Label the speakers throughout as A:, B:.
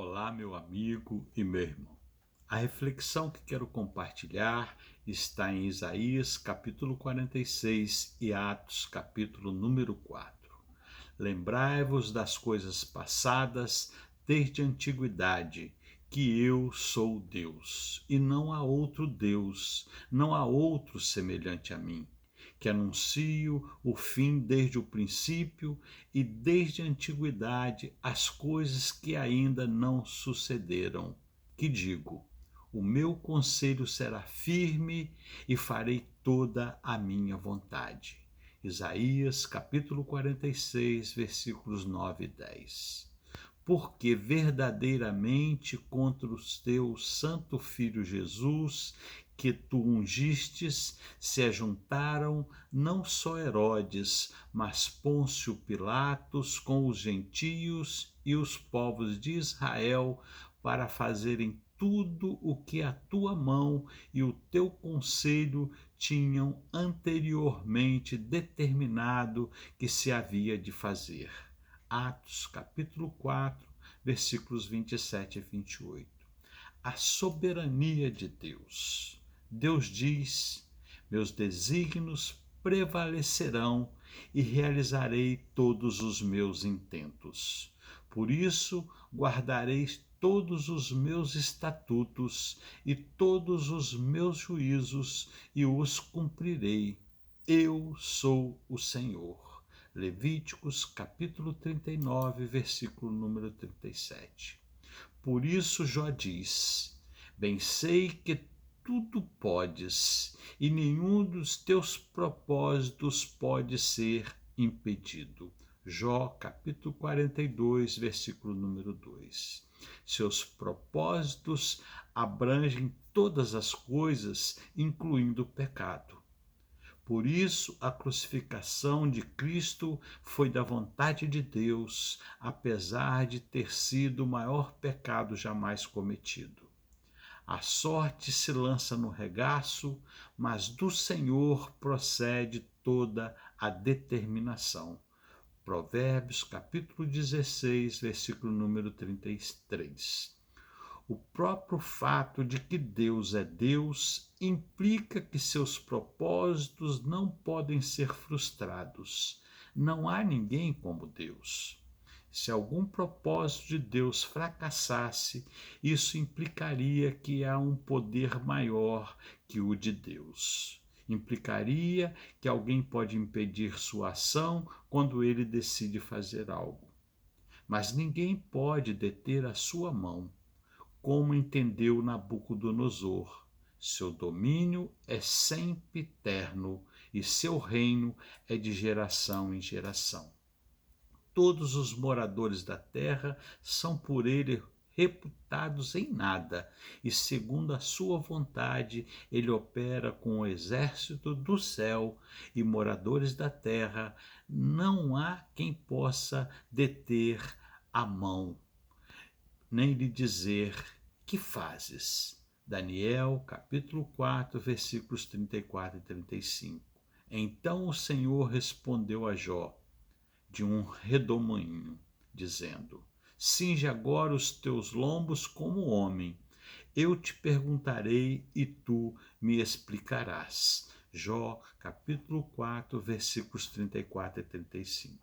A: Olá, meu amigo e meu irmão. A reflexão que quero compartilhar está em Isaías, capítulo 46 e Atos, capítulo número 4. Lembrai-vos das coisas passadas desde a antiguidade, que eu sou Deus, e não há outro Deus, não há outro semelhante a mim, que anuncio o fim desde o princípio e desde a antiguidade as coisas que ainda não sucederam. Que digo: o meu conselho será firme e farei toda a minha vontade. Isaías capítulo 46, versículos 9 e 10. Porque verdadeiramente contra o teu santo Filho Jesus, que tu ungistes, se ajuntaram não só Herodes, mas Pôncio Pilatos com os gentios e os povos de Israel, para fazerem tudo o que a tua mão e o teu conselho tinham anteriormente determinado que se havia de fazer. Atos, capítulo 4, versículos 27 e 28. A soberania de Deus. Deus diz: meus desígnios prevalecerão e realizarei todos os meus intentos. Por isso, guardarei todos os meus estatutos e todos os meus juízos e os cumprirei. Eu sou o Senhor. Levíticos capítulo 39, versículo número 37. Por isso Jó diz: bem sei que tudo podes, e nenhum dos teus propósitos pode ser impedido. Jó capítulo 42, versículo número 2. Seus propósitos abrangem todas as coisas, incluindo o pecado. Por isso, a crucificação de Cristo foi da vontade de Deus, apesar de ter sido o maior pecado jamais cometido. A sorte se lança no regaço, mas do Senhor procede toda a determinação. Provérbios, capítulo 16, versículo número 33. O próprio fato de que Deus é Deus implica que seus propósitos não podem ser frustrados. Não há ninguém como Deus. Se algum propósito de Deus fracassasse, isso implicaria que há um poder maior que o de Deus. Implicaria que alguém pode impedir sua ação quando ele decide fazer algo. Mas ninguém pode deter a sua mão, como entendeu Nabucodonosor. Seu domínio é sempre eterno e seu reino é de geração em geração. Todos os moradores da terra são por ele reputados em nada, e segundo a sua vontade ele opera com o exército do céu e moradores da terra. Não há quem possa deter a mão, nem lhe dizer: que fazes? Daniel, capítulo 4, versículos 34 e 35. Então o Senhor respondeu a Jó de um redemoinho, dizendo: cinge agora os teus lombos como homem. Eu te perguntarei e tu me explicarás. Jó, capítulo 4, versículos 34 e 35.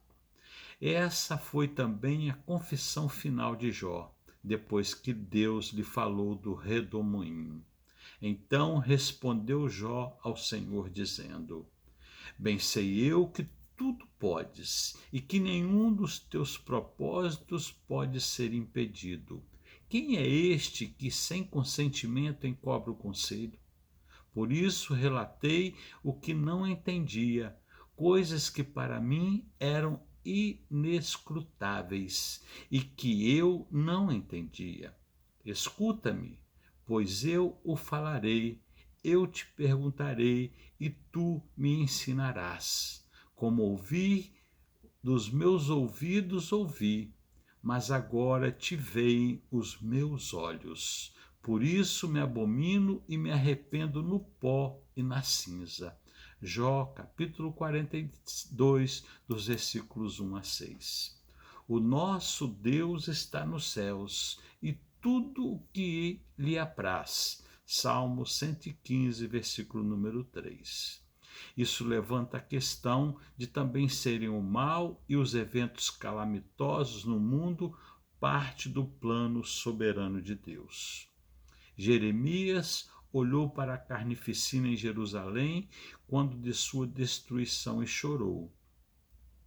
A: Essa foi também a confissão final de Jó, depois que Deus lhe falou do redemoinho. Então respondeu Jó ao Senhor, dizendo: bem sei eu que tudo podes, e que nenhum dos teus propósitos pode ser impedido. Quem é este que sem consentimento encobre o conselho? Por isso relatei o que não entendia, coisas que para mim eram inescrutáveis e que eu não entendia. Escuta-me, pois eu o falarei, eu te perguntarei e tu me ensinarás. Como ouvi, dos meus ouvidos ouvi, mas agora te veem os meus olhos. Por isso me abomino e me arrependo no pó e na cinza. Jó, capítulo 42, dos versículos 1 a 6. O nosso Deus está nos céus e tudo o que lhe apraz. Salmo 115, versículo número 3. Isso levanta a questão de também serem o mal e os eventos calamitosos no mundo parte do plano soberano de Deus. Jeremias olhou para a carnificina em Jerusalém quando de sua destruição e chorou.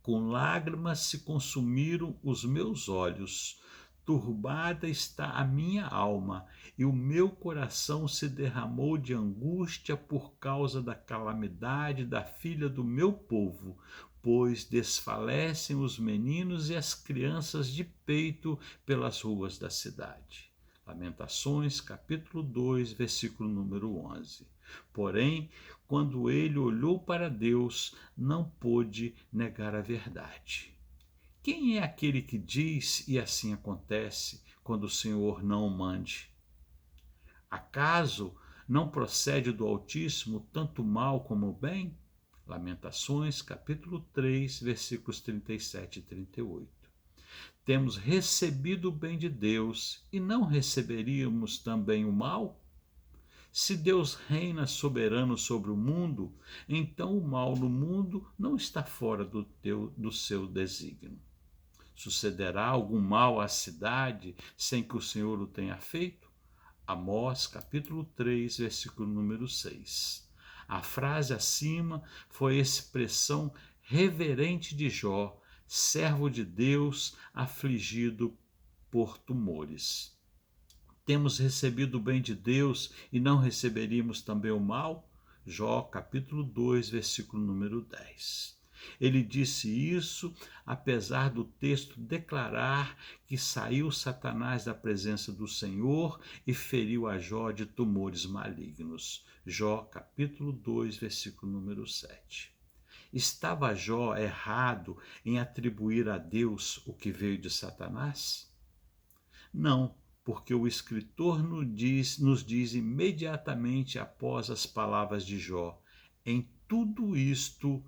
A: Com lágrimas se consumiram os meus olhos, turbada está a minha alma, e o meu coração se derramou de angústia por causa da calamidade da filha do meu povo, pois desfalecem os meninos e as crianças de peito pelas ruas da cidade. Lamentações, capítulo 2, versículo número 11. Porém, quando ele olhou para Deus, não pôde negar a verdade. Quem é aquele que diz e assim acontece quando o Senhor não o mande? Acaso não procede do Altíssimo tanto o mal como o bem? Lamentações, capítulo 3, versículos 37 e 38. Temos recebido o bem de Deus e não receberíamos também o mal? Se Deus reina soberano sobre o mundo, então o mal no mundo não está fora do seu desígnio. Sucederá algum mal à cidade sem que o Senhor o tenha feito? Amós, capítulo 3, versículo número 6. A frase acima foi a expressão reverente de Jó, servo de Deus afligido por tumores. Temos recebido o bem de Deus e não receberíamos também o mal? Jó, capítulo 2, versículo número 10. Ele disse isso apesar do texto declarar que saiu Satanás da presença do Senhor e feriu a Jó de tumores malignos. Jó, capítulo 2, versículo número 7. Estava Jó errado em atribuir a Deus o que veio de Satanás? Não, porque o escritor nos diz imediatamente após as palavras de Jó: em tudo isto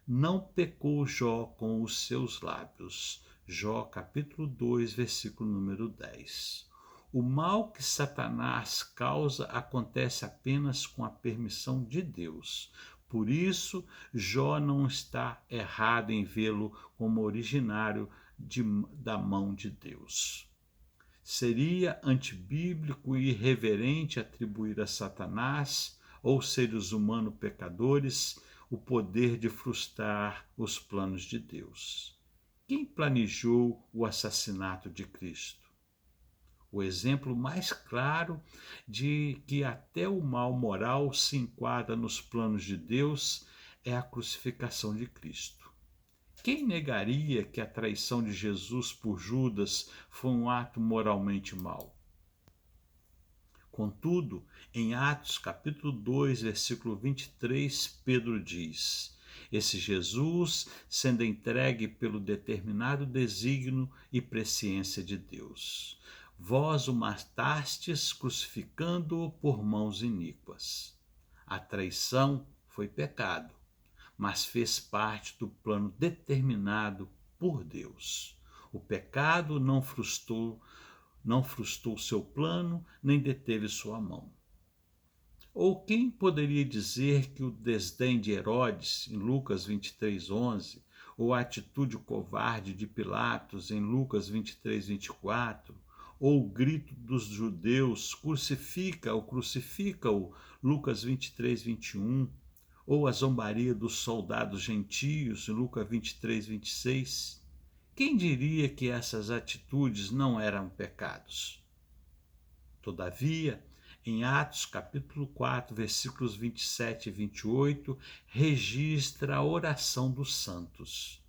A: não pecou Jó com os seus lábios. Jó capítulo 2, versículo número 10. O mal que Satanás causa acontece apenas com a permissão de Deus. Por isso, Jó não está errado em vê-lo como originário da mão de Deus. Seria antibíblico e irreverente atribuir a Satanás ou seres humanos pecadores o poder de frustrar os planos de Deus. Quem planejou o assassinato de Cristo? O exemplo mais claro de que até o mal moral se enquadra nos planos de Deus é a crucificação de Cristo. Quem negaria que a traição de Jesus por Judas foi um ato moralmente mau? Contudo, em Atos capítulo 2, versículo 23, Pedro diz: esse Jesus, sendo entregue pelo determinado desígnio e presciência de Deus, vós o matastes crucificando-o por mãos iníquas. A traição foi pecado, mas fez parte do plano determinado por Deus. O pecado não frustrou seu plano, nem deteve sua mão. Ou quem poderia dizer que o desdém de Herodes, em Lucas 23, 11, ou a atitude covarde de Pilatos, em Lucas 23, 24, ou o grito dos judeus, crucifica-o, Lucas 23, 21, ou a zombaria dos soldados gentios, em Lucas 23, 26, quem diria que essas atitudes não eram pecados? Todavia, em Atos capítulo 4, versículos 27 e 28, registra a oração dos santos.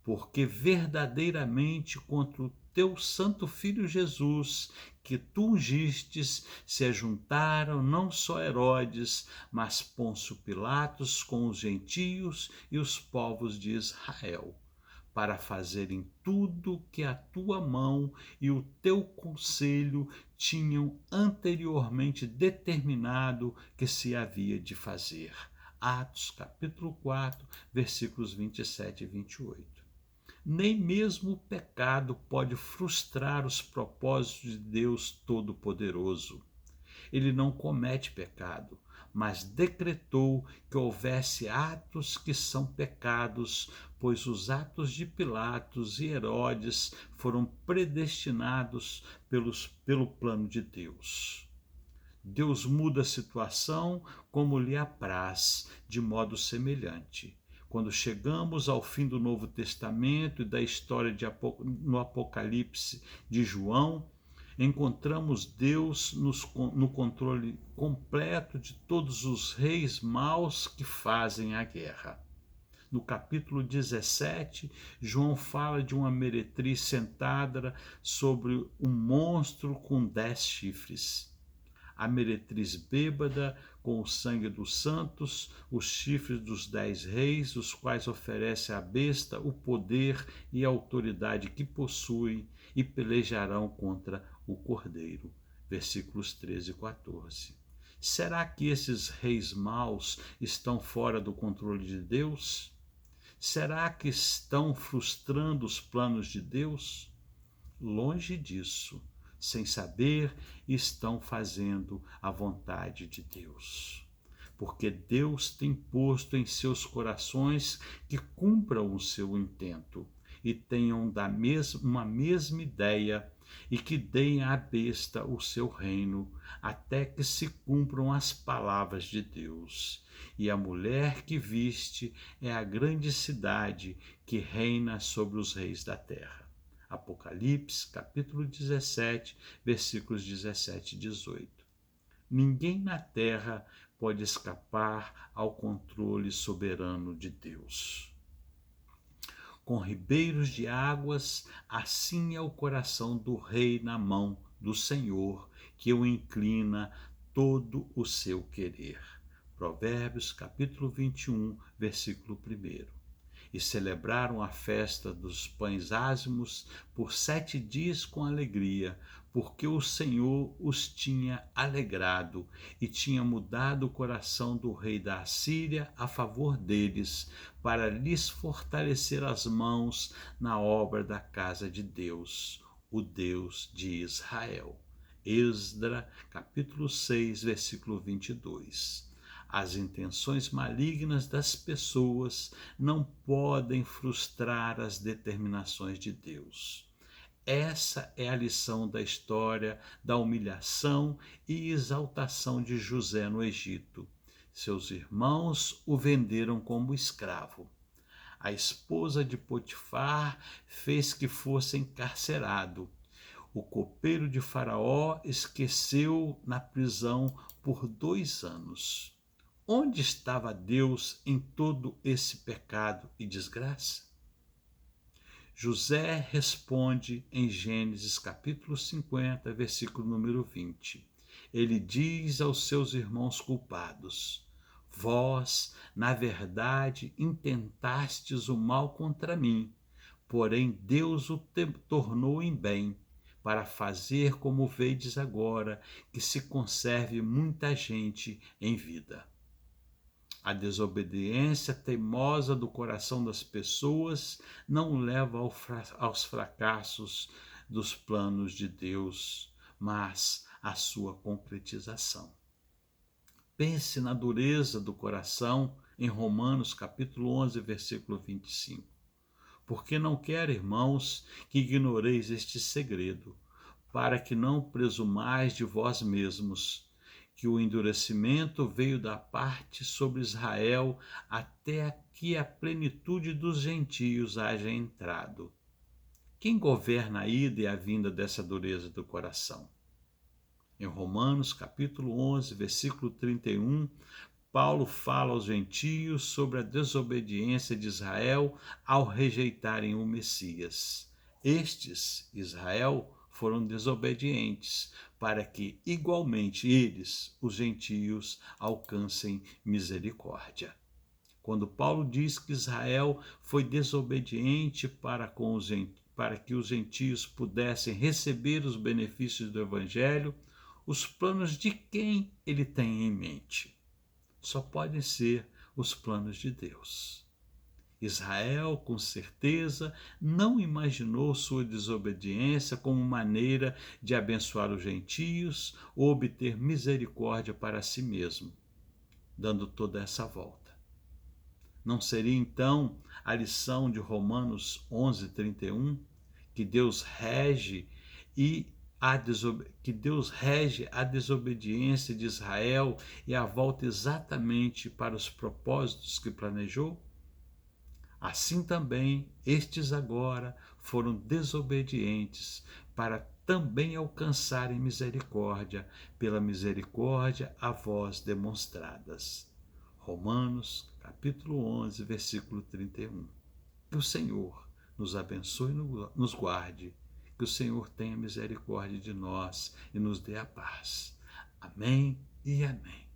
A: Porque verdadeiramente contra o teu santo Filho Jesus, que tu ungistes, se ajuntaram não só Herodes, mas Pôncio Pilatos com os gentios e os povos de Israel, para fazerem tudo que a tua mão e o teu conselho tinham anteriormente determinado que se havia de fazer. Atos capítulo 4, versículos 27 e 28. Nem mesmo o pecado pode frustrar os propósitos de Deus Todo-Poderoso. Ele não comete pecado, mas decretou que houvesse atos que são pecados, pois os atos de Pilatos e Herodes foram predestinados pelo plano de Deus. Deus muda a situação como lhe apraz, de modo semelhante. Quando chegamos ao fim do Novo Testamento e da história no Apocalipse de João, encontramos Deus no controle completo de todos os reis maus que fazem a guerra. No capítulo 17, João fala de uma meretriz sentada sobre um monstro com 10 chifres. A meretriz bêbada com o sangue dos santos, os chifres dos 10 reis, os quais oferece à besta o poder e a autoridade que possui e pelejarão contra o Cordeiro. Versículos 13 e 14. Será que esses reis maus estão fora do controle de Deus? Será que estão frustrando os planos de Deus? Longe disso. Sem saber, estão fazendo a vontade de Deus. Porque Deus tem posto em seus corações que cumpram o seu intento e tenham uma mesma ideia e que deem à besta o seu reino, até que se cumpram as palavras de Deus. E a mulher que viste é a grande cidade que reina sobre os reis da terra. Apocalipse, capítulo 17, versículos 17 e 18. Ninguém na terra pode escapar ao controle soberano de Deus. Com ribeiros de águas, assim é o coração do rei na mão do Senhor, que o inclina todo o seu querer. Provérbios, capítulo 21, versículo 1. E celebraram a festa dos pães ázimos por 7 dias com alegria, porque o Senhor os tinha alegrado e tinha mudado o coração do rei da Assíria a favor deles, para lhes fortalecer as mãos na obra da casa de Deus, o Deus de Israel. Esdra, capítulo 6, versículo 22. As intenções malignas das pessoas não podem frustrar as determinações de Deus. Essa é a lição da história da humilhação e exaltação de José no Egito. Seus irmãos o venderam como escravo. A esposa de Potifar fez que fosse encarcerado. O copeiro de Faraó esqueceu na prisão por 2 anos. Onde estava Deus em todo esse pecado e desgraça? José responde em Gênesis capítulo 50, versículo número 20. Ele diz aos seus irmãos culpados: vós, na verdade, intentastes o mal contra mim, porém Deus o tornou em bem, para fazer como vedes agora, que se conserve muita gente em vida. A desobediência teimosa do coração das pessoas não leva aos fracassos dos planos de Deus, mas à sua concretização. Pense na dureza do coração em Romanos capítulo 11, versículo 25. Porque não quero, irmãos, que ignoreis este segredo, para que não presumais de vós mesmos, que o endurecimento veio da parte sobre Israel até que a plenitude dos gentios haja entrado. Quem governa a ida e a vinda dessa dureza do coração? Em Romanos capítulo 11, versículo 31, Paulo fala aos gentios sobre a desobediência de Israel ao rejeitarem o Messias. Estes, Israel, foram desobedientes, para que igualmente eles, os gentios, alcancem misericórdia. Quando Paulo diz que Israel foi desobediente para que os gentios pudessem receber os benefícios do Evangelho, os planos de quem ele tem em mente? Só podem ser os planos de Deus. Israel, com certeza, não imaginou sua desobediência como maneira de abençoar os gentios ou obter misericórdia para si mesmo, dando toda essa volta. Não seria então a lição de Romanos 11:31, que Deus rege a desobediência de Israel e a volta exatamente para os propósitos que planejou? Assim também estes agora foram desobedientes para também alcançarem misericórdia, pela misericórdia a vós demonstradas. Romanos, capítulo 11, versículo 31. Que o Senhor nos abençoe e nos guarde, que o Senhor tenha misericórdia de nós e nos dê a paz. Amém e amém.